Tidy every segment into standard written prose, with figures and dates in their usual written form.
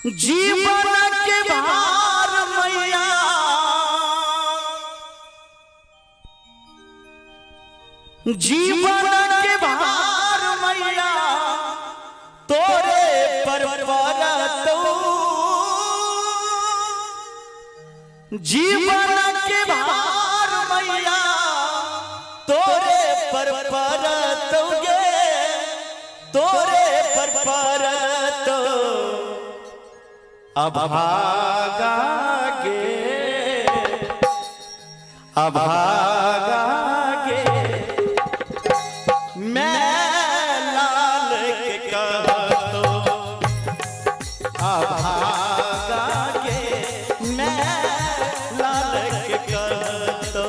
जीवन के भार मैया जीवन के भार मैया तोरे पर परतौ जीवन के भार मैया तोरे पर परतौगे तोरे पर परतौ अभागा गे मैं लाल के कहतो अभागा गे मैं लाल के कहतो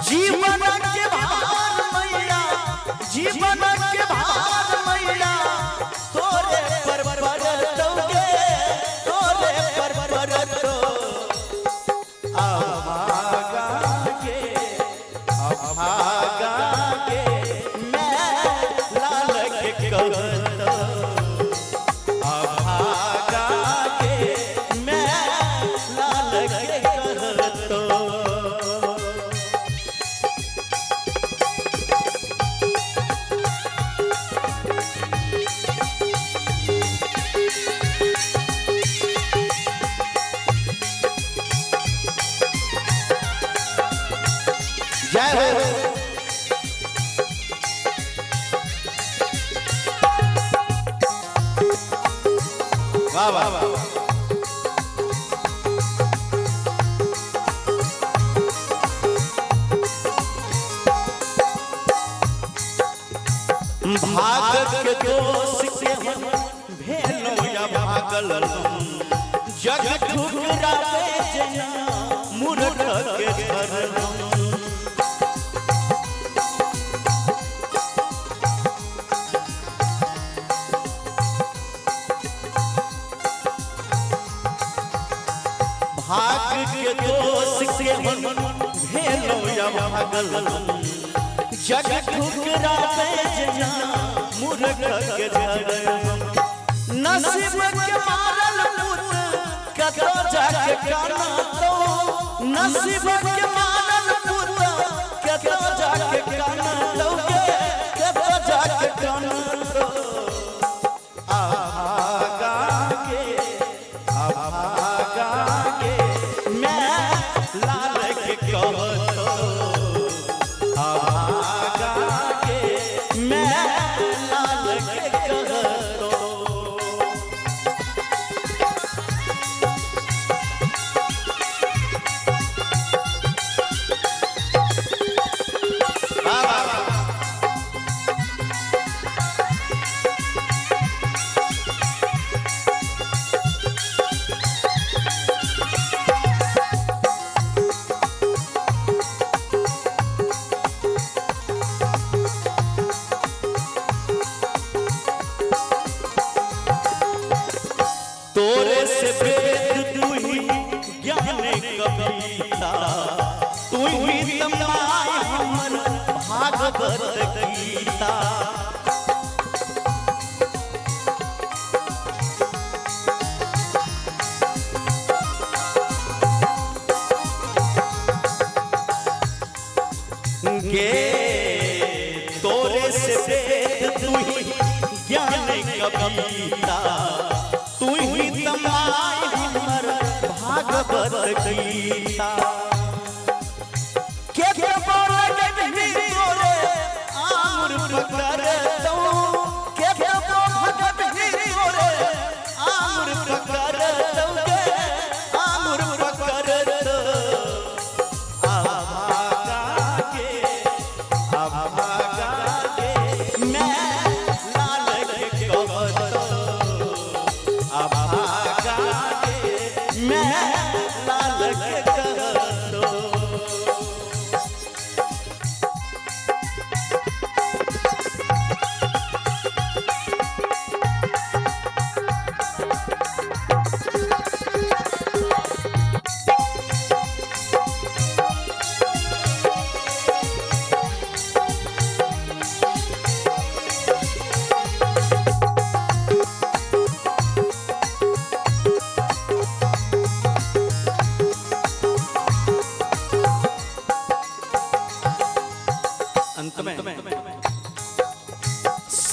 जीवन के भार मैया जीवन के भार मैया तोरे पर परतौगे तोरे पर परतो अभागा गे मैं लाल के कहतो अभागा गे मैं लाल के कहतो जय हो वाह वाह वाह भाग के दोष से हम भेलो या भागल जग ठुकरावे जना मूर्ख के धर्म भाग के दोष से हम भेलो या भागल जग ठुकरावे जना मूर्ख के धर्म नसीब के मारल पुत कतो जाके काना तो नसीब के मारल पुत कतो जाके काना तो कतो जाके काना तो अभागा गे मैं लाल के कहतो अभागा गे मैं लाल के कहतो तोरे से वेद तू ही ज्ञान कविता तू ही तमाय हमर भागवत गीता गे तोरे से वेद तू ही ज्ञान कविता तू ही तमाय हमर भागवत गीता के बोल गनी तोरे आमुर पकड़तो के बोल गनी तोरे आमुर पकड़तो गे आमुर पकड़तो अभागा गे मैं लाल के कहतो अभागा गे मैं लाल के कहतो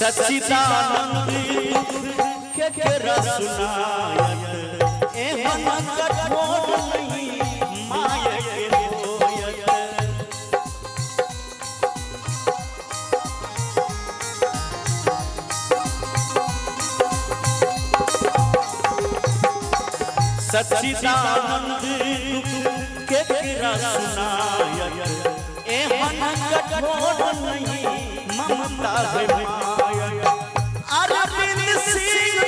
सच्चिदानंद केकरा सुनायत एहन कठोर नहीं मायक होयत। सच्चिदानंद केकरा सुनायत एहन कठोर नहीं ममता है मायक। अरविंद सिंह